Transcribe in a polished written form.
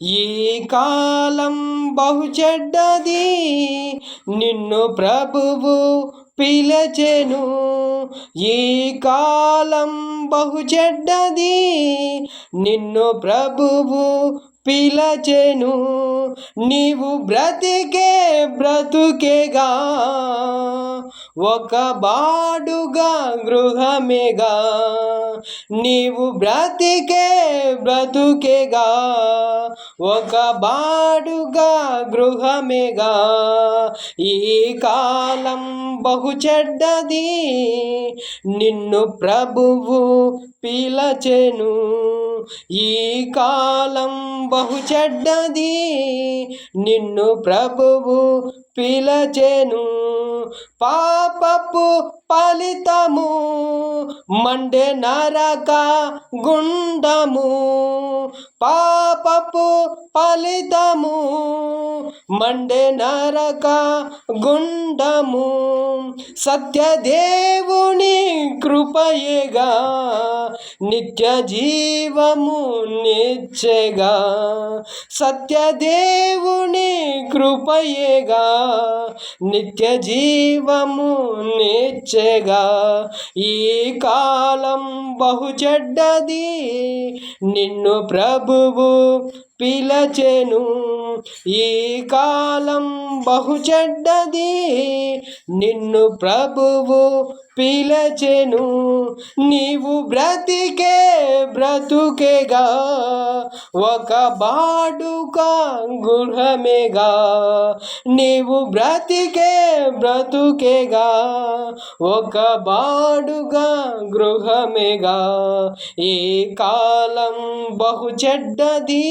ఈ కాలం బహు చెడ్డది, నిన్ను ప్రభువు పిలచెను. ఈ కాలం బహు చెడ్డది, నిన్ను ప్రభువు పిలచెను. నీవు బ్రతికే బ్రతుకేగా ఒక బాడుగా గృహమేగా. నీవు బ్రతికే బ్రతుకేగా ఒక బాడుగా గృహమేగా. ఈ కాలం బహు చెడ్డది, నిన్ను ప్రభువు పిలచెను. ఈ కాలం బహు చెడ్డది, నిన్ను ప్రభువు పిలచెను. పాపపు ఫలితము మండే నరక గుండము. పాపపు ఫలితము మండే నరక గుండము. సత్యదేవుని కృపయేగా నిత్య జీవము నిచ్చెగా. సత్యదేవుని కృపయేగా నిత్య జీవము నిచ్చెగా. ఈ కాలం బహు చెడ్డది, నిన్ను ప్రభువు పిలచెను. ఈ కాలం బహు చెడ్డది, నిన్ను ప్రభువు పిలచెను. నీవు బ్రతికే బ్రతుకేగా ఒక బాడుగా గృహమేగా. నీవు బ్రతికే బ్రతుకేగా ఒక బాడుగా గృహమేగా. ఈ కాలం బహు చెడ్డది.